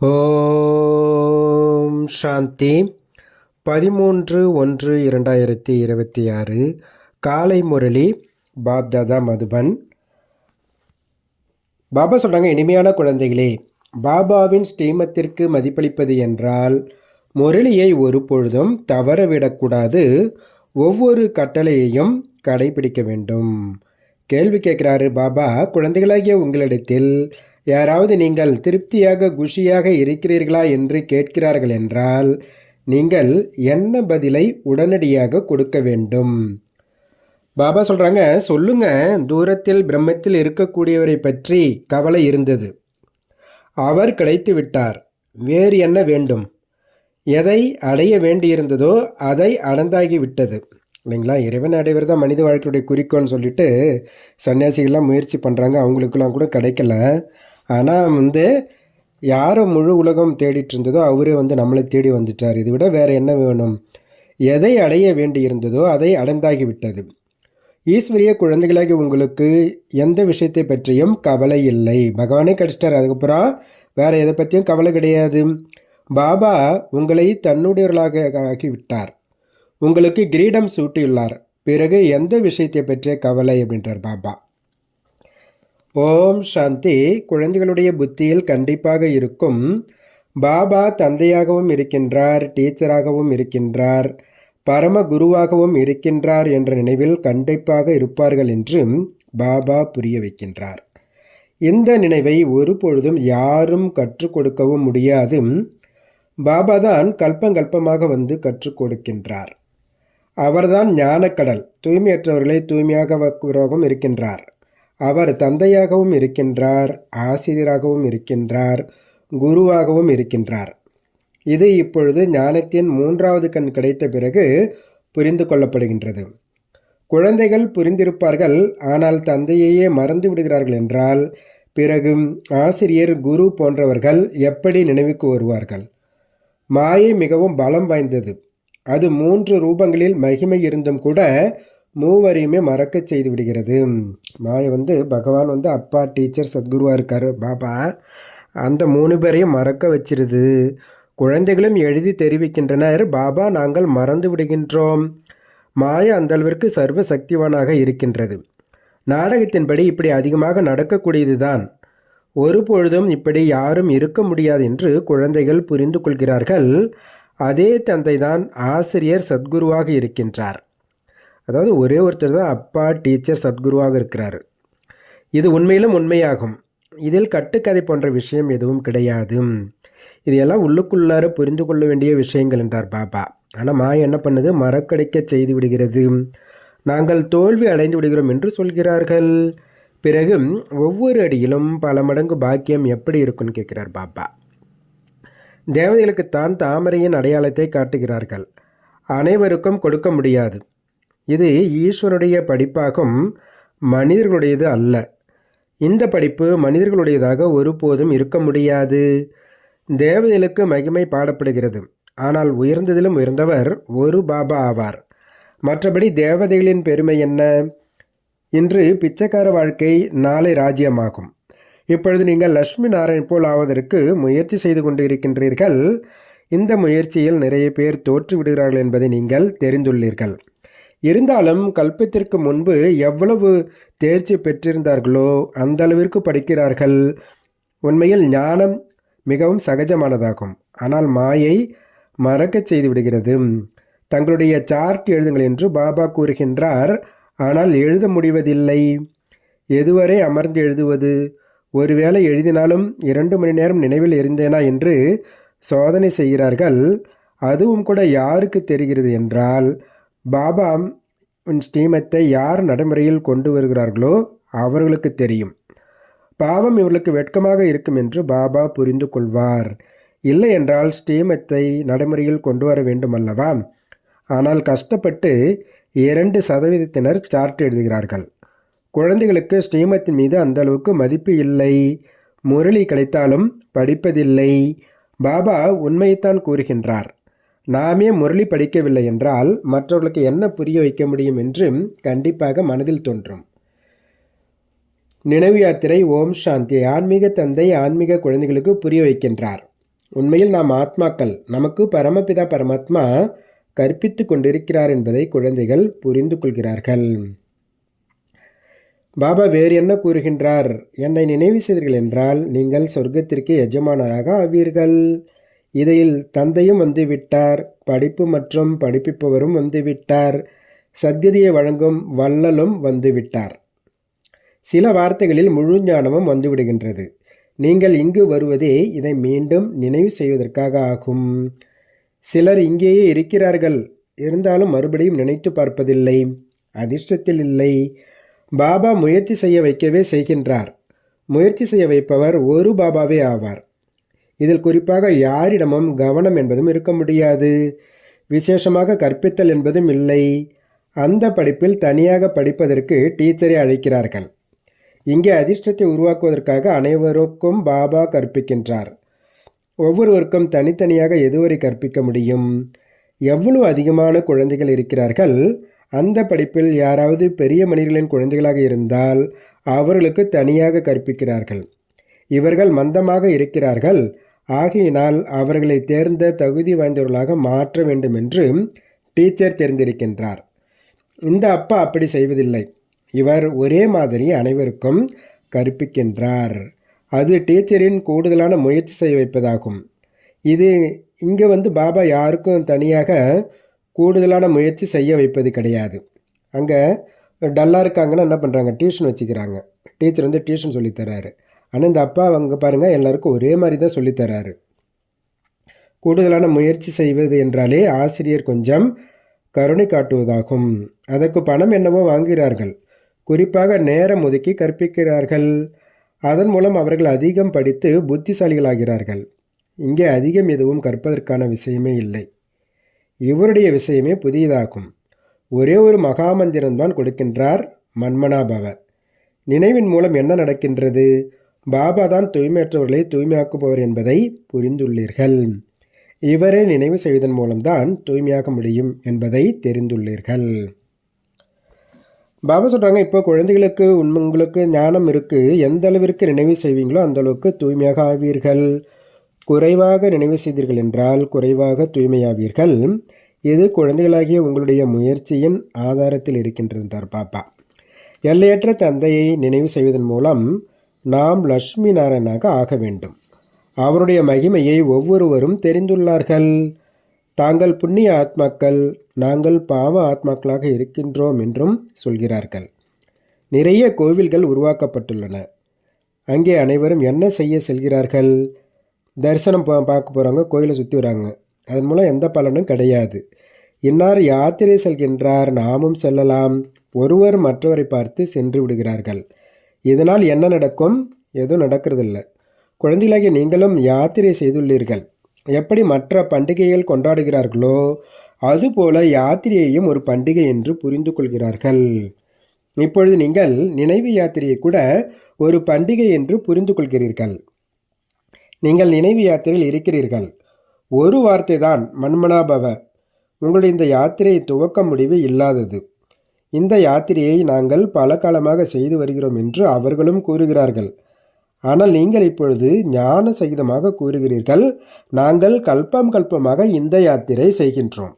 ஓம் சாந்தி. 13/1/2026 காலை முரளி பாப்தாதா மதுபன். பாபா சொல்கிறாங்க, இனிமையான குழந்தைகளே, பாபாவின் ஸ்ரீமத்திற்கு மதிப்பளிப்பது என்றால் முரளியை ஒரு பொழுதும் தவறவிடக்கூடாது. ஒவ்வொரு கட்டளையையும் கடைபிடிக்க வேண்டும். கேள்வி கேட்குறாரு பாபா, குழந்தைகளாகிய உங்களிடத்தில் யாராவது நீங்கள் திருப்தியாக குஷியாக இருக்கிறீர்களா என்று கேட்கிறார்கள் என்றால் நீங்கள் என்ன பதிலை உடனடியாக கொடுக்க வேண்டும். பாபா சொல்கிறாங்க, சொல்லுங்க, தூரத்தில் பிரம்மத்தில் இருக்கக்கூடியவரை பற்றி கவலை இருந்தது. அவர் கிடைத்து விட்டார். வேறு என்ன வேண்டும்? எதை அடைய வேண்டியிருந்ததோ அதை அடைந்தாகிவிட்டது இல்லைங்களா? இறைவன் அடைவர் தான் மனித வாழ்க்கையுடைய குறிக்கோள்னு சொல்லிட்டு சன்னியாசிகள்லாம் முயற்சி பண்ணுறாங்க. அவங்களுக்கெல்லாம் கூட கிடைக்கல. ஆனால் யாரை முழு உலகம் தேடிட்டு இருந்ததோ அவரே நம்மளை தேடி வந்துட்டார். இதை விட வேறு என்ன வேணும்? எதை அடைய வேண்டி இருந்ததோ அதை அடைந்தாகிவிட்டது. ஈஸ்வரிய குழந்தைகளாகி உங்களுக்கு எந்த விஷயத்தை பற்றியும் கவலை இல்லை. பகவானே கிடைச்சிட்டார். அதுக்கப்புறம் வேறு எதை பற்றியும் கவலை கிடையாது. பாபா உங்களை தன்னுடையவர்களாக ஆக்கிவிட்டார். உங்களுக்கு கிரீடம் சூட்டியுள்ளார். பிறகு எந்த விஷயத்தை பற்றிய கவலை அப்படின்றார் பாபா. ஓம் சாந்தி. குழந்தைகளுடைய புத்தியில் கண்டிப்பாக இருக்கும், பாபா தந்தையாகவும் இருக்கின்றார், டீச்சராகவும் இருக்கின்றார், பரம குருவாகவும் இருக்கின்றார் என்ற நினைவில் கண்டிப்பாக இருப்பார்கள் என்று பாபா புரிய வைக்கின்றார். இந்த நினைவை ஒருபொழுதும் யாரும் கற்றுக் கொடுக்கவும் முடியாது. பாபா தான் கல்பங்கல்பமாக கற்றுக் கொடுக்கின்றார். அவர்தான் ஞானக்கடல். தூய்மையற்றவர்களை தூய்மையாகவும் இருக்கின்றார். அவர் தந்தையாகவும் இருக்கின்றார், ஆசிரியராகவும் இருக்கின்றார், குருவாகவும் இருக்கின்றார். இது இப்பொழுது ஞானத்தின் 3வது கண் கிடைத்த பிறகு புரிந்து கொள்ளப்படுகின்றது. குழந்தைகள் புரிந்திருப்பார்கள், ஆனால் தந்தையையே மறந்து விடுகிறார்கள் என்றால் பிறகு ஆசிரியர், குரு போன்றவர்கள் எப்படி நினைவுக்கு வருவார்கள்? மாயை மிகவும் பலம் வாய்ந்தது. அது 3 ரூபங்களில் மகிமை இருந்தும் கூட மூவரையுமே மறக்க செய்து விடுகிறது. மாயை பகவான் அப்பா, டீச்சர், சத்குருவாக இருக்கார் பாபா. அந்த 3 பேரையும் மறக்க வச்சிருது. குழந்தைகளும் எழுதி தெரிவிக்கின்றனர், பாபா நாங்கள் மறந்து விடுகின்றோம். மாயை அந்த அளவிற்கு சர்வ சக்திவானாக இருக்கின்றது. நாடகத்தின்படி இப்படி அதிகமாக நடக்கக்கூடியது தான். ஒருபொழுதும் இப்படி யாரும் இருக்க முடியாது என்று குழந்தைகள் புரிந்து கொள்கிறார்கள். அதே தந்தை தான் ஆசிரியர், சத்குருவாக இருக்கின்றார். அதாவது ஒரே ஒருத்தர் தான் அப்பா, டீச்சர், சத்குருவாக இருக்கிறார். இது உண்மையிலும் உண்மையாகும். இதில் கட்டுக்கதை போன்ற விஷயம் எதுவும் கிடையாது. இதையெல்லாம் உள்ளுக்குள்ளார புரிந்து கொள்ள வேண்டிய விஷயங்கள் என்றார் பாபா. ஆனால் மாயை என்ன பண்ணுது? மறக்கடிக்க செய்து விடுகிறது. நாங்கள் தோல்வி அடைந்து விடுகிறோம் என்று சொல்கிறார்கள். பிறகு ஒவ்வொரு அடியிலும் பல மடங்கு பாக்கியம் எப்படி இருக்குன்னு கேட்கிறார் பாபா. தேவதைகளுக்குத்தான் தாமரையின் அடையாளத்தை காட்டுகிறார்கள். அனைவருக்கும் கொடுக்க முடியாது. இது ஈஸ்வருடைய படிப்பாகும், மனிதர்களுடையது அல்ல. இந்த படிப்பு மனிதர்களுடையதாக ஒருபோதும் இருக்க முடியாது. தேவதைகளுக்கு மகிமை பாடப்படுகிறது. ஆனால் உயர்ந்ததிலும் உயர்ந்தவர் ஒரு பாபா ஆவார். மற்றபடி தேவதைகளின் பெருமை என்ன? இன்று பிச்சைக்கார வாழ்க்கை, நாளை ராஜ்யமாகும். இப்பொழுது நீங்கள் லட்சுமி நாராயண் போல் ஆவதற்கு முயற்சி செய்து கொண்டு இருக்கின்றீர்கள். இந்த முயற்சியில் நிறைய பேர் தோற்று விடுகிறார்கள் என்பதை நீங்கள் தெரிந்துள்ளீர்கள். இருந்தாலும் கல்பத்திற்கு முன்பு எவ்வளவு தேர்ச்சி பெற்றிருந்தார்களோ அந்த அளவிற்கு படிக்கிறார்கள். உண்மையில் ஞானம் மிகவும் சகஜமானதாகும். ஆனால் மாயை மறக்கச் செய்து விடுகிறது. தங்களுடைய சார்ட் எழுதுங்கள் என்று பாபா கூறுகின்றார். ஆனால் எழுத முடிவதில்லை. எதுவரை அமர்ந்து எழுதுவது? ஒருவேளை எழுதினாலும் 2 மணி நேரம் நினைவில் இருந்தேனா என்று சோதனை செய்கிறார்கள். அதுவும் கூட யாருக்கு தெரிகிறது என்றால், பாபா ஸ்ரீமத்தை யார் நடைமுறையில் கொண்டு வருகிறார்களோ அவர்களுக்கு தெரியும். பாவம் இவர்களுக்கு வெட்கமாக இருக்கும் என்று பாபா புரிந்து கொள்வார். இல்லை என்றால் ஸ்ரீமத்தை நடைமுறையில் கொண்டு வர வேண்டும் அல்லவா? ஆனால் கஷ்டப்பட்டு 2% சார்ட் எழுதுகிறார்கள். குழந்தைகளுக்கு ஸ்ரீமத்தின் மீது அந்த அளவுக்கு மதிப்பு இல்லை. முரளி கிடைத்தாலும் படிப்பதில்லை. பாபா உண்மையைத்தான் கூறுகின்றார். நாமே முரளி படிக்கவில்லை என்றால் மற்றவர்களுக்கு என்ன புரிய வைக்க முடியும் என்று கண்டிப்பாக மனதில் தோன்றும். நினைவு யாத்திரை. ஓம் சாந்தி. ஆன்மீக தந்தை ஆன்மீக குழந்தைகளுக்கு புரிய வைக்கின்றார். உண்மையில் நாம் ஆத்மாக்கள், நமக்கு பரமபிதா பரமாத்மா கற்பித்து கொண்டிருக்கிறார் என்பதை குழந்தைகள் புரிந்து கொள்கிறார்கள். பாபா வேறு என்ன கூறுகின்றார்? என்னை நினைவு செய்தீர்கள் என்றால் நீங்கள் சொர்க்கத்திற்கு எஜமானராக ஆவீர்கள். இதில் தந்தையும் வந்துவிட்டார், படிப்பு மற்றும் படிப்பிப்பவரும் வந்துவிட்டார், சத்கதியை வழங்கும் வள்ளலும் வந்துவிட்டார். சில வார்த்தைகளில் முழு ஞானமும் வந்துவிடுகின்றது. நீங்கள் இங்கு வருவதே இதை மீண்டும் நினைவு செய்வதற்காக ஆகும். சிலர் இங்கேயே இருக்கிறார்கள், இருந்தாலும் மறுபடியும் நினைத்து பார்ப்பதில்லை, அதிர்ஷ்டத்தில் இல்லை. பாபா முயற்சி செய்ய வைக்கவே செய்கின்றார். முயற்சி செய்ய வைப்பவர் ஒரு பாபாவே ஆவார். இதில் குறிப்பாக யாரிடமும் கவனம் என்பதும் இருக்க முடியாது. விசேஷமாக கற்பித்தல் என்பதும் இல்லை. அந்த படிப்பில் தனியாக படிப்பதற்கு டீச்சரை அழைக்கிறார்கள். இங்கே அதிர்ஷ்டத்தை உருவாக்குவதற்காக அனைவருக்கும் பாபா கற்பிக்கின்றார். ஒவ்வொருவருக்கும் தனித்தனியாக எதுவரை கற்பிக்க முடியும்? எவ்வளவு அதிகமான குழந்தைகள் இருக்கிறார்கள்? அந்த படிப்பில் யாராவது பெரிய மனிதர்களின் குழந்தைகளாக இருந்தால் அவர்களுக்கு தனியாக கற்பிக்கிறார்கள். இவர்கள் மந்தமாக இருக்கிறார்கள், ஆகையினால் அவர்களை தேர்ந்த தகுதி வாய்ந்தவர்களாக மாற்ற வேண்டும் என்று டீச்சர் தெரிந்திருக்கின்றார். இந்த அப்பா அப்படி செய்வதில்லை. இவர் ஒரே மாதிரி அனைவருக்கும் கற்பிக்கின்றார். அது டீச்சரின் கூடுதலான முயற்சி செய்ய வைப்பதாகும். இது இங்கே பாபா யாருக்கும் தனியாக கூடுதலான முயற்சி செய்ய வைப்பது கிடையாது. அங்கே டல்லாக இருக்காங்கன்னா என்ன பண்ணுறாங்க? டியூஷன் வச்சுக்கிறாங்க. டீச்சர் டியூஷன் சொல்லித்தராரு. ஆனால் இந்த அப்பா அங்கே பாருங்கள், எல்லாருக்கும் ஒரே மாதிரி தான் சொல்லித்தராரு. கூடுதலான முயற்சி செய்வது என்றாலே ஆசிரியர் கொஞ்சம் கருணை காட்டுவதாகும். அதற்கு பணம் என்னவோ வாங்குகிறார்கள். குறிப்பாக நேரம் ஒதுக்கி கற்பிக்கிறார்கள். அதன் மூலம் அவர்கள் அதிகம் படித்து புத்திசாலிகளாகிறார்கள். இங்கே அதிகம் எதுவும் கற்பதற்கான விஷயமே இல்லை. இவருடைய விஷயமே புதியதாகும். ஒரே ஒரு மகாமந்திரம்தான் கொடுக்கின்றார், மன்மனாபவ. நினைவின் மூலம் என்ன நடக்கின்றது? பாபா தான் தூய்மையற்றவர்களை தூய்மையாக்குபவர் என்பதை புரிந்துள்ளீர்கள். இவரை நினைவு செய்வதன் மூலம்தான் தூய்மையாக முடியும் என்பதை தெரிந்துள்ளீர்கள். பாபா சொல்கிறாங்க, இப்போ குழந்தைகளுக்கு உங்களுக்கு ஞானம் இருக்குது, எந்த அளவிற்கு நினைவு செய்வீங்களோ அந்த அளவுக்கு தூய்மையாக ஆவீர்கள். குறைவாக நினைவு செய்தீர்கள் என்றால் குறைவாக தூய்மையாவீர்கள். இது குழந்தைகளாகிய உங்களுடைய முயற்சியின் ஆதாரத்தில் இருக்கின்றார் பாபா. எல்லையற்ற தந்தையை நினைவு செய்வதன் மூலம் நாம் லட்சுமி நாராயணாக ஆக வேண்டும். அவருடைய மகிமையை ஒவ்வொருவரும் தெரிந்துள்ளார்கள். தாங்கள் புண்ணிய ஆத்மாக்கள், நாங்கள் பாவ ஆத்மாக்களாக இருக்கின்றோம் என்றும் சொல்கிறார்கள். நிறைய கோவில்கள் உருவாக்கப்பட்டுள்ளன. அங்கே அனைவரும் என்ன செய்ய செல்கிறார்கள்? தரிசனம் பார்க்க போகிறாங்க, கோயிலை சுற்றி வராங்க. அதன் மூலம் எந்த பலனும் கிடையாது. இன்னார் யாத்திரை செல்கின்றார், நாமும் செல்லலாம். ஒருவர் மற்றவரை பார்த்து சென்று விடுகிறார்கள். இதனால் என்ன நடக்கும்? எதுவும் நடக்கிறதில்லை. குழந்தைகளாகிய நீங்களும் யாத்திரை செய்துள்ளீர்கள். எப்படி மற்ற பண்டிகைகள் கொண்டாடுகிறார்களோ அதுபோல யாத்திரையையும் ஒரு பண்டிகை என்று புரிந்து கொள்கிறார்கள். இப்பொழுது நீங்கள் நினைவு யாத்திரையை கூட ஒரு பண்டிகை என்று புரிந்து கொள்கிறீர்கள். நீங்கள் நினைவு யாத்திரையில் இருக்கிறீர்கள். ஒரு வார்த்தை தான், மன்மனாபவ. உங்களுடைய இந்த யாத்திரை துவக்க முடிவு இல்லாதது. இந்த யாத்திரையை நாங்கள் பல காலமாக செய்து வருகிறோம் என்று அவர்களும் கூறுகிறார்கள். ஆனால் நீங்கள் இப்பொழுது ஞான சகிதமாக கூறுகிறீர்கள், நாங்கள் கல்பமாக இந்த யாத்திரை செய்கின்றோம்.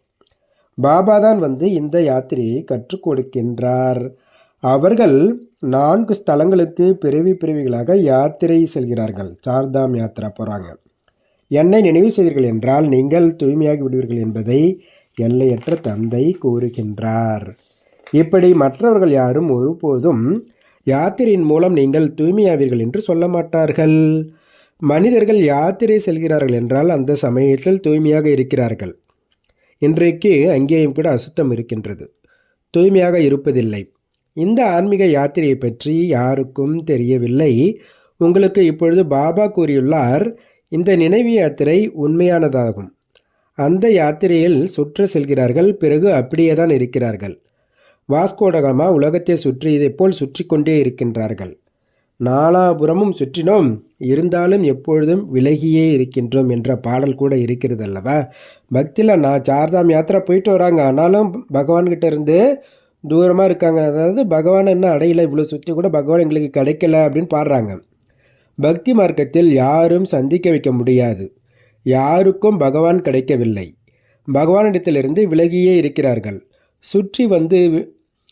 பாபா தான் இந்த யாத்திரையை கற்றுக் கொடுக்கின்றார். அவர்கள் 4 ஸ்தலங்களுக்கு பிறவிகளாக யாத்திரை செல்கிறார்கள். சார்தாம் யாத்திரா போகிறாங்க. என்னை நினைவு செய்தீர்கள் என்றால் நீங்கள் தூய்மையாகி விடுவீர்கள் என்பதை எல்லையற்ற தந்தை கூறுகின்றார். இப்படி மற்றவர்கள் யாரும் ஒருபோதும் யாத்திரையின் மூலம் நீங்கள் தூய்மையாவீர்கள் என்று சொல்ல மாட்டார்கள். மனிதர்கள் யாத்திரை செல்கிறார்கள் என்றால் அந்த சமயத்தில் தூய்மையாக இருக்கிறார்கள். இன்றைக்கு அங்கேயும் கூட அசுத்தம் இருக்கின்றது, தூய்மையாக இருப்பதில்லை. இந்த ஆன்மீக யாத்திரையை பற்றி யாருக்கும் தெரியவில்லை. உங்களுக்கு இப்பொழுது பாபா கூறியுள்ளார், இந்த நினைவு யாத்திரை உண்மையானதாகும். அந்த யாத்திரையில் சுற்ற செல்கிறார்கள், பிறகு அப்படியே தான் இருக்கிறார்கள். வாஸ்கோடகாமா உலகத்தை சுற்றி இதைப்போல் சுற்றி கொண்டே இருக்கின்றார்கள். நாலாபுரமும் சுற்றினோம், இருந்தாலும் எப்பொழுதும் விலகியே இருக்கின்றோம் என்ற பாடல் கூட இருக்கிறது அல்லவா? பக்தியில் நான் சார்தாம் யாத்திரை போயிட்டு வராங்க, ஆனாலும் பகவான்கிட்ட இருந்து தூரமாக இருக்காங்க. அதாவது பகவான் என்ன அடையில, இவ்வளோ சுற்றி கூட பகவான் எங்களுக்கு கிடைக்கல அப்படின்னு பாடுறாங்க. பக்தி மார்க்கத்தில் யாரும் சந்திக்க வைக்க முடியாது. யாருக்கும் பகவான் கிடைக்கவில்லை. பகவானிடத்திலிருந்து விலகியே இருக்கிறார்கள். சுற்றி வந்து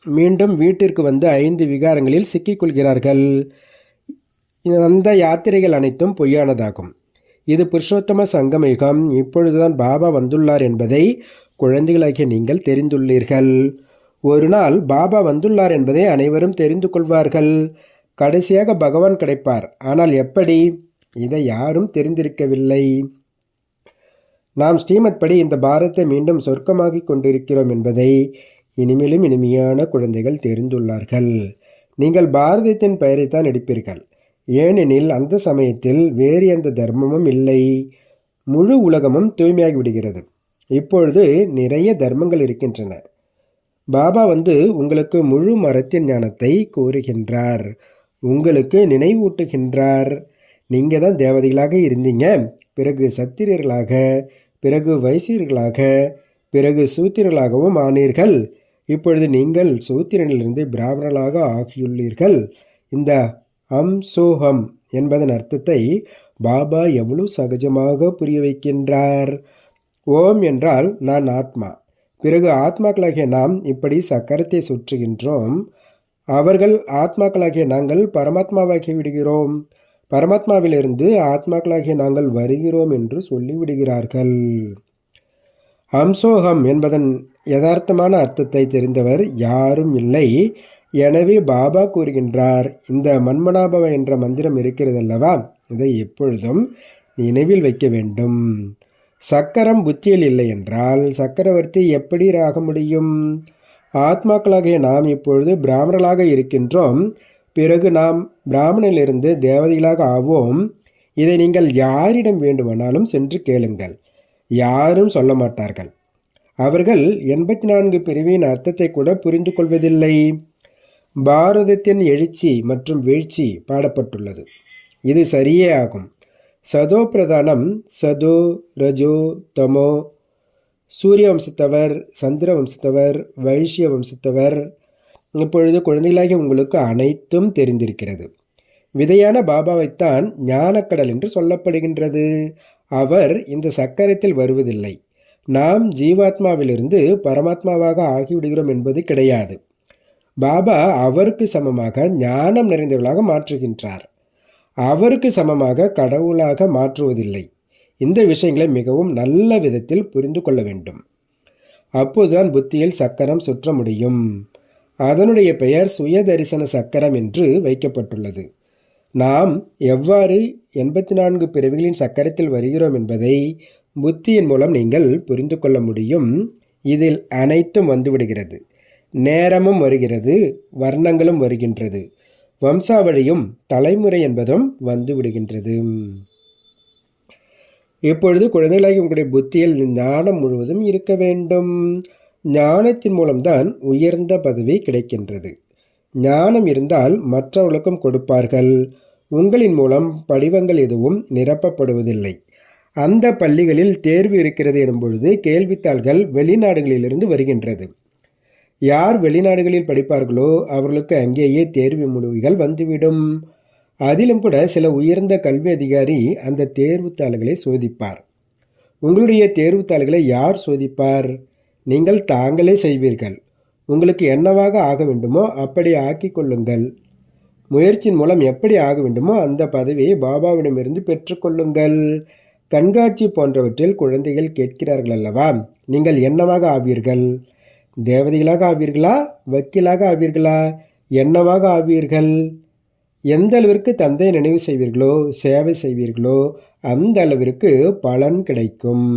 மீண்டும் வீட்டிற்கு வந்து 5 விகாரங்களில் சிக்கிக்கொள்கிறார்கள். அந்த யாத்திரைகள் அனைத்தும் பொய்யானதாகும். இது புருஷோத்தம சங்கமயுகம். இப்பொழுதுதான் பாபா வந்துள்ளார் என்பதை குழந்தைகளாகிய நீங்கள் தெரிந்துள்ளீர்கள். ஒரு நாள் பாபா வந்துள்ளார் என்பதை அனைவரும் தெரிந்து கொள்வார்கள். கடைசியாக பகவான் கிடைப்பார். ஆனால் எப்படி? இதை யாரும் தெரிந்திருக்கவில்லை. நாம் ஸ்ரீமத் படி இந்த பாரத்தை மீண்டும் சொர்க்கமாகிக் கொண்டிருக்கிறோம் என்பதை இனிமேலும் இனிமையான குழந்தைகள் தெரிந்துள்ளார்கள். நீங்கள் பாரதத்தின் பெயரைத்தான் எடுப்பீர்கள். ஏனெனில் அந்த சமயத்தில் வேறு எந்த தர்மமும் இல்லை. முழு உலகமும் தூய்மையாகி விடுகிறது. இப்பொழுது நிறைய தர்மங்கள் இருக்கின்றன. பாபா வந்து உங்களுக்கு முழு மரத்தின் ஞானத்தை கூறுகின்றார், உங்களுக்கு நினைவூட்டுகின்றார். நீங்கள் தான் தேவதைகளாக இருந்தீங்க, பிறகு சத்திரியர்களாக, பிறகு வைசியர்களாக, பிறகு சூத்திரர்களாகவும் ஆனீர்கள். இப்பொழுது நீங்கள் சூத்திரனிலிருந்து பிராமணர்களாக ஆகியுள்ளீர்கள். இந்த சோஹம் என்பதன் அர்த்தத்தை பாபா எவ்வளவு சகஜமாக புரிய வைக்கின்றார். ஓம் என்றால் நான் ஆத்மா. பிறகு ஆத்மாக்களாகிய நாம் இப்படி சக்கரத்தை சுற்றுகின்றோம். அவர்கள் ஆத்மாக்களாகிய நாங்கள் பரமாத்மாவாகி விடுகிறோம். பரமாத்மாவிலிருந்து ஆத்மாக்களாகிய நாங்கள் வருகிறோம் என்று சொல்லிவிடுகிறார்கள். ஹம்சோகம் என்பதன் யதார்த்தமான அர்த்தத்தை தெரிந்தவர் யாரும் இல்லை. எனவே பாபா கூறுகின்றார், இந்த மன்மனாபவ என்ற மந்திரம் இருக்கிறதல்லவா, இதை எப்பொழுதும் நினைவில் வைக்க வேண்டும். சக்கரம் புத்தியில் இல்லை என்றால் சக்கரவர்த்தி எப்படி ஆக முடியும்? ஆத்மாக்களாகிய நாம் இப்பொழுது பிராமணர்களாக இருக்கின்றோம். பிறகு நாம் பிராமணிலிருந்து தேவதைகளாக ஆவோம். இதை நீங்கள் யாரிடம் வேண்டுமானாலும் சென்று கேளுங்கள். யாரும் சொல்ல மாட்டார்கள். அவர்கள் 84 பிரிவின் அர்த்தத்தை கூட புரிந்து கொள்வதில்லை. பாரதத்தின் எழுச்சி மற்றும் வீழ்ச்சி பாடப்பட்டுள்ளது. இது சரியே ஆகும். சதோ பிரதானம் சதோ ரஜோ தமோ, சூரிய வம்சத்தவர், சந்திர வம்சத்தவர், வைஷ்ய வம்சத்தவர். இப்பொழுது குழந்தைகளாகி உங்களுக்கு அனைத்தும் தெரிந்திருக்கிறது. விதையான பாபாவைத்தான் ஞானக்கடல் என்று சொல்லப்படுகின்றது. அவர் இந்த சக்கரத்தில் வருவதில்லை. நாம் ஜீவாத்மாவிலிருந்து பரமாத்மாவாக ஆகிவிடுகிறோம் என்பது கிடையாது. பாபா அவருக்கு சமமாக ஞானம் நிறைந்தவர்களாக மாற்றுகின்றார். அவருக்கு சமமாக கடவுளாக மாற்றுவதில்லை. இந்த விஷயங்களை மிகவும் நல்ல விதத்தில் புரிந்து கொள்ள வேண்டும். அப்போதுதான் புத்தியில் சக்கரம் சுற்ற முடியும். அதனுடைய பெயர் சுய தரிசன சக்கரம் என்று வைக்கப்பட்டுள்ளது. நாம் எவ்வாறு 84 பிறவிகளின் சக்கரத்தில் வருகிறோம் என்பதை புத்தியின் மூலம் நீங்கள் புரிந்து கொள்ள முடியும். இதில் அனைத்தும் வந்துவிடுகிறது. நேரமும் வருகிறது, வர்ணங்களும் வருகின்றது, வம்சாவளியும் தலைமுறை என்பதும் வந்து விடுகின்றது. இப்பொழுது குழந்தைகளாகி உங்களுடைய புத்தியில் ஞானம் முழுவதும் இருக்க வேண்டும். ஞானத்தின் மூலம்தான் உயர்ந்த பதவி கிடைக்கின்றது. ஞானம் இருந்தால் மற்றவர்களுக்கும் கொடுப்பார்கள். உங்களின் மூலம் படிவங்கள் எதுவும் நிரப்பப்படுவதில்லை. அந்த பள்ளிகளில் தேர்வு இருக்கிறது எனும் பொழுது கேள்வித்தாள்கள் வெளிநாடுகளிலிருந்து வருகின்றது. யார் வெளிநாடுகளில் படிப்பார்களோ அவர்களுக்கு அங்கேயே தேர்வு முடிவுகள் வந்துவிடும். அதிலும் கூட சில உயர்ந்த கல்வி அதிகாரி அந்த தேர்வுத்தாள்களை சோதிப்பார். உங்களுடைய தேர்வுத்தாள்களை யார் சோதிப்பார்? நீங்கள் தாங்களே செய்வீர்கள். உங்களுக்கு என்னவாக ஆக வேண்டுமோ அப்படி ஆக்கி கொள்ளுங்கள். முயற்சியின் மூலம் எப்படி ஆக வேண்டுமோ அந்த பதவியை பாபாவிடமிருந்து பெற்றுக்கொள்ளுங்கள். கண்காட்சி போன்றவற்றில் குழந்தைகள் கேட்கிறார்கள் அல்லவா, நீங்கள் என்னவாக ஆவீர்கள்? தேவதைகளாக ஆவீர்களா? வக்கீலாக ஆவீர்களா? என்னவாக ஆவீர்கள்? எந்த அளவிற்கு தந்தையை நினைவு செய்வீர்களோ, சேவை செய்வீர்களோ அந்த அளவிற்கு பலன் கிடைக்கும்.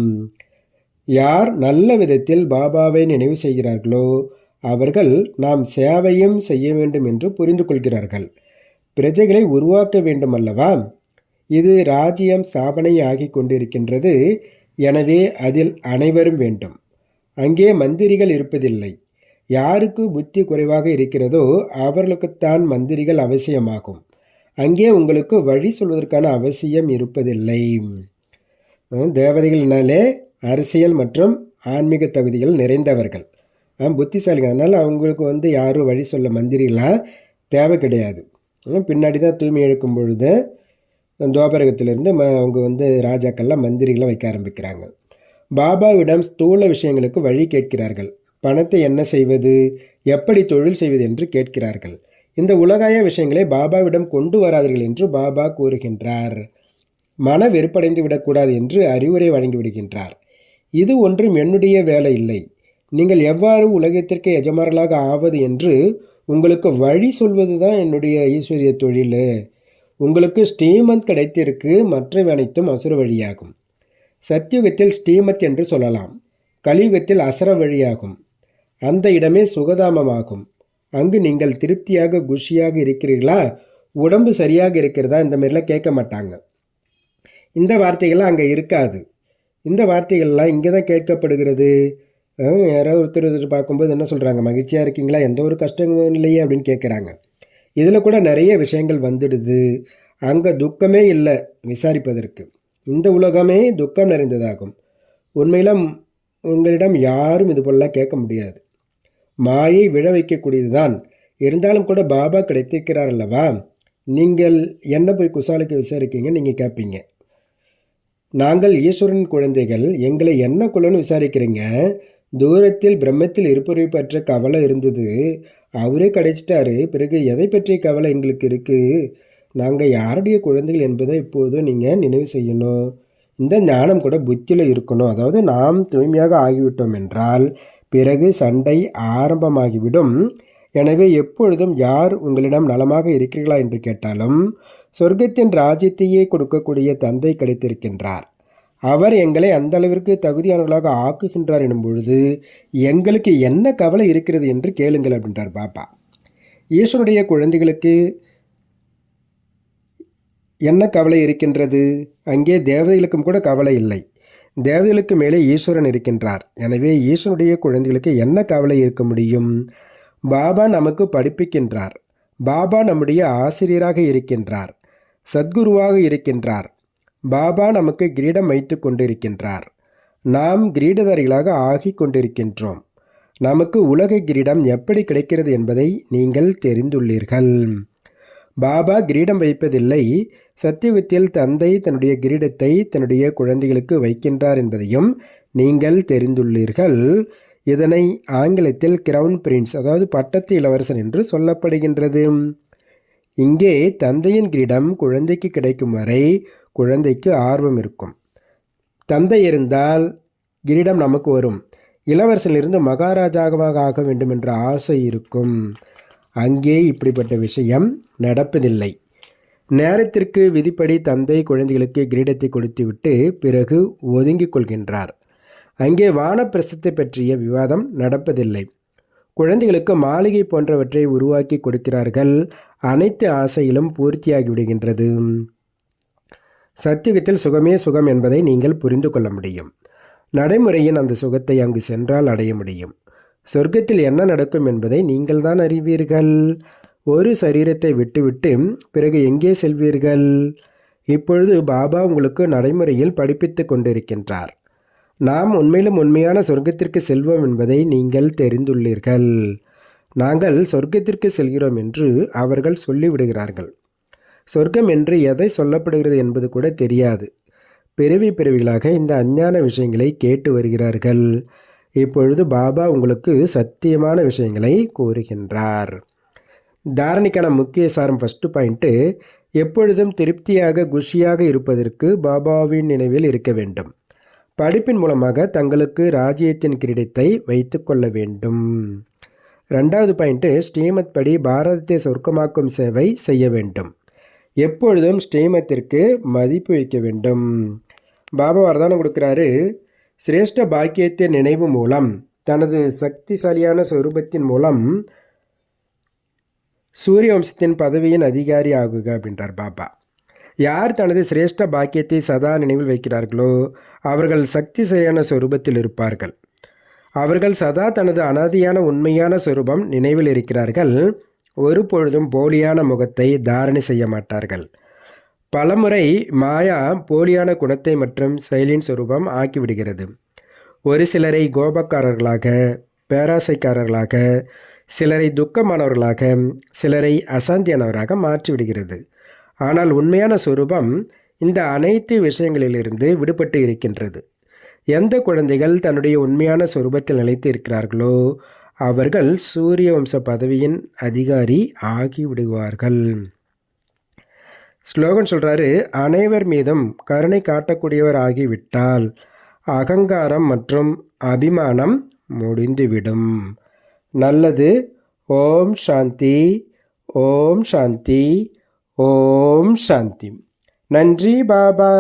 யார் நல்ல விதத்தில் பாபாவை நினைவு செய்கிறார்களோ அவர்கள் நாம் சேவையும் செய்ய வேண்டும் என்று புரிந்து கொள்கிறார்கள். பிரஜைகளை உருவாக்க வேண்டும் அல்லவா? இது ராஜ்யம் ஸ்தாபனை ஆகி கொண்டிருக்கின்றது. எனவே அதில் அனைவரும் வேண்டும். அங்கே மந்திரிகள் இருப்பதில்லை. யாருக்கு புத்தி குறைவாக இருக்கிறதோ அவர்களுக்குத்தான் மந்திரிகள் அவசியமாகும். அங்கே உங்களுக்கு வழி சொல்வதற்கான அவசியம் இருப்பதில்லை. தேவதைகள்னாலே அரசியல் மற்றும் ஆன்மீக தகுதிகள் நிறைந்தவர்கள், புத்திசாலிகள். அதனால் அவங்களுக்கு யாரும் வழி சொல்ல மந்திரிலாம் தேவை கிடையாது. பின்னாடி தான் தூய்மை எடுக்கும் பொழுது துவாபரகத்திலிருந்து அவங்க ராஜாக்கள்லாம் மந்திரிகளாக வைக்க ஆரம்பிக்கிறாங்க. பாபாவிடம் ஸ்தூல விஷயங்களுக்கு வழி கேட்கிறார்கள். பணத்தை என்ன செய்வது, எப்படி தொழில் செய்வது என்று கேட்கிறார்கள். இந்த உலகாய விஷயங்களை பாபாவிடம் கொண்டு வராதீர்கள் என்று பாபா கூறுகின்றார். மன வெறுப்படைந்து விடக்கூடாது என்று அறிவுரை வழங்கிவிடுகின்றார். இது ஒன்றும் என்னுடைய வேலை இல்லை. நீங்கள் எவ்வாறு உலகத்திற்கு எஜமானர்களாக ஆவது என்று உங்களுக்கு வழி சொல்வது தான் என்னுடைய ஈஸ்வரிய தொழில். உங்களுக்கு ஸ்ரீமத் கிடைத்திருக்கு, மற்றவை அனைத்தும் அசுர வழியாகும். சத்தியுகத்தில் ஸ்ரீமத் என்று சொல்லலாம். கலியுகத்தில் அசுர வழியாகும். அந்த இடமே சுகதாமமாகும். அங்கு நீங்கள் திருப்தியாக குஷியாக இருக்கிறீர்களா, உடம்பு சரியாக இருக்கிறதா, இந்த மாதிரிலாம் கேட்க மாட்டாங்க. இந்த வார்த்தைகள்லாம் அங்கே இருக்காது. இந்த வார்த்தைகள்லாம் இங்கே தான் கேட்கப்படுகிறது. யாராவது ஒருத்தர் பார்க்கும்போது என்ன சொல்கிறாங்க, மகிழ்ச்சியாக இருக்கீங்களா, எந்த ஒரு கஷ்டமும் இல்லையே அப்படின்னு கேட்குறாங்க. இதில் கூட நிறைய விஷயங்கள் வந்துடுது. அங்கே துக்கமே இல்லை விசாரிப்பதற்கு. இந்த உலகமே துக்கம் நிறைந்ததாகும். உண்மையில் உங்களிடம் யாரும் இது போலலாம் கேட்க முடியாது. மாயை விழ வைக்கக்கூடியது தான். இருந்தாலும் கூட பாபா கிடைத்திருக்கிறார் அல்லவா, நீங்கள் என்ன போய் குசாலுக்கு விசாரிக்கீங்க, நீங்கள் கேட்பீங்க. நாங்கள் ஈஸ்வரன் குழந்தைகள், எங்களை என்ன குலன்னு விசாரிக்கிறீங்க. தூரத்தில் பிரம்மத்தில் இருப்பதை பற்ற கவலை இருந்தது, அவரே கிடைச்சிட்டாரு. பிறகு எதை பற்றிய கவலை எங்களுக்கு இருக்குது. நாங்கள் யாருடைய குழந்தைகள் என்பதை இப்போது நீங்கள் நினைவு செய்யணும். இந்த ஞானம் கூட புத்தியில் இருக்கணும். அதாவது நாம் தூய்மையாக ஆகிவிட்டோம் என்றால் பிறகு சண்டை ஆரம்பமாகிவிடும். எனவே எப்பொழுதும் யார் உங்களிடம் நலமாக இருக்கிறீர்களா என்று கேட்டாலும் சொர்க்கத்தின் ராஜ்யத்தையே கொடுக்கக்கூடிய தந்தை கிடைத்திருக்கின்றார். அவர் எங்களை அந்த அளவிற்கு தகுதியானவர்களாக ஆக்குகின்றார் எனும் பொழுது எங்களுக்கு என்ன கவலை இருக்கிறது என்று கேளுங்கள் அப்படின்றார் பாபா. ஈஸ்வருடைய குழந்தைகளுக்கு என்ன கவலை இருக்கின்றது? அங்கே தேவதைகளுக்கும் கூட கவலை இல்லை. தேவதைகளுக்கு மேலே ஈஸ்வரன் இருக்கின்றார். எனவே ஈஸ்வருடைய குழந்தைகளுக்கு என்ன கவலை இருக்க முடியும்? பாபா நமக்கு படிப்பிக்கின்றார். பாபா நம்முடைய ஆசிரியராக இருக்கின்றார், சத்குருவாக இருக்கின்றார். பாபா நமக்கு கிரீடம் வைத்து கொண்டிருக்கின்றார். நாம் கிரீடதாரிகளாக ஆகி கொண்டிருக்கின்றோம். நமக்கு உலக கிரீடம் எப்படி கிடைக்கிறது என்பதை நீங்கள் தெரிந்துள்ளீர்கள். பாபா கிரீடம் வைப்பதில்லை. சத்தியுகத்தில் தந்தை தன்னுடைய கிரீடத்தை தன்னுடைய குழந்தைகளுக்கு வைக்கின்றார் என்பதையும் நீங்கள் தெரிந்துள்ளீர்கள். இதனை ஆங்கிலத்தில் கிரவுன் பிரின்ஸ், அதாவது பட்டத்து இளவரசன் என்று சொல்லப்படுகின்றது. இங்கே தந்தையின் கிரீடம் குழந்தைக்கு கிடைக்கும் வரை குழந்தைக்கு ஆர்வம் இருக்கும். தந்தை இருந்தால் கிரீடம் நமக்கு வரும். இளவரசனிலிருந்து மகாராஜாவாக ஆக வேண்டும் என்ற ஆசை இருக்கும். அங்கே இப்படிப்பட்ட விஷயம் நடப்பதில்லை. நேரத்திற்கு விதிப்படி தந்தை குழந்தைகளுக்கு கிரீடத்தை கொடுத்துவிட்டு பிறகு ஒதுங்கிக் கொள்கின்றார். அங்கே வானப்பிரசத்தை பற்றிய விவாதம் நடப்பதில்லை. குழந்தைகளுக்கு மாளிகை போன்றவற்றை உருவாக்கி கொடுக்கிறார்கள். அனைத்து ஆசையிலும் பூர்த்தியாகிவிடுகின்றது. சத்தியுகத்தில் சுகமே சுகம் என்பதை நீங்கள் புரிந்து கொள்ள முடியும். நடைமுறையின் அந்த சுகத்தை அங்கு சென்றால் அடைய முடியும். சொர்க்கத்தில் என்ன நடக்கும் என்பதை நீங்கள் தான் அறிவீர்கள். ஒரு சரீரத்தை விட்டுவிட்டு பிறகு எங்கே செல்வீர்கள்? இப்பொழுது பாபா உங்களுக்கு நடைமுறையில் படிப்பித்து கொண்டிருக்கின்றார். நாம் உண்மையிலும் உண்மையான சொர்க்கத்திற்கு செல்வோம் என்பதை நீங்கள் தெரிந்துள்ளீர்கள். நாங்கள் சொர்க்கத்திற்கு செல்கிறோம் என்று அவர்கள் சொல்லிவிடுகிறார்கள். சொர்க்கம் என்று எதை சொல்லப்படுகிறது என்பது கூட தெரியாது. பிறவிகளாக இந்த அஞ்ஞான விஷயங்களை கேட்டு வருகிறார்கள். இப்பொழுது பாபா உங்களுக்கு சத்தியமான விஷயங்களை கூறுகின்றார். தாரணிக்கான முக்கிய சாரம் ஃபஸ்ட்டு பாயிண்ட்டு, எப்பொழுதும் திருப்தியாக குஷியாக இருப்பதற்கு பாபாவின் நினைவில் இருக்க வேண்டும். படிப்பின் மூலமாக தங்களுக்கு ராஜ்யத்தின் கிரீடத்தை வைத்து கொள்ள வேண்டும். ரெண்டாவது பாயிண்ட்டு, ஸ்ரீமத் படி பாரதத்தை சொர்க்கமாக்கும் சேவை செய்ய வேண்டும். எப்பொழுதும் ஸ்ரீமத்திற்கு மதிப்பு வைக்க வேண்டும். பாபா வரதானம் கொடுக்குறாரு. சிரேஷ்ட பாக்கியத்தின் நினைவு மூலம் தனது சக்திசாலியான சொரூபத்தின் மூலம் சூரிய வம்சத்தின் பதவியின் அதிகாரி ஆகுக அப்படின்றார் பாபா. யார் தனது சிரேஷ்ட பாக்கியத்தை சதா நினைவில் வைக்கிறார்களோ அவர்கள் சக்திசாலியான சொரூபத்தில் இருப்பார்கள். அவர்கள் சதா தனது அனாதியான உண்மையான சொரூபம் நினைவில் இருக்கிறார்கள். ஒரு பொழுதும் போலியான முகத்தை தாரணை செய்ய மாட்டார்கள். பலமுறை மாயா போலியான குணத்தை மற்றும் செயலின் சொரூபம் ஆக்கிவிடுகிறது. ஒரு சிலரை கோபக்காரர்களாக, பேராசைக்காரர்களாக, சிலரை துக்கமானவர்களாக, சிலரை அசாந்தியானவராக மாற்றிவிடுகிறது. ஆனால் உண்மையான சொரூபம் இந்த அனைத்து விஷயங்களிலிருந்து விடுபட்டு இருக்கின்றது. எந்த குழந்தைகள் தன்னுடைய உண்மையான சொரூபத்தில் நிலைத்து இருக்கிறார்களோ அவர்கள் சூரிய வம்ச பதவியின் அதிகாரி ஆகிவிடுவார்கள். ஸ்லோகன் சொல்கிறாரு, அனைவர் மீதும் கருணை காட்டக்கூடியவர் ஆகிவிட்டால் அகங்காரம் மற்றும் அபிமானம் முடிந்துவிடும். நல்லது. ஓம் சாந்தி, ஓம் சாந்தி, ஓம் சாந்தி. நன்றி பாபா.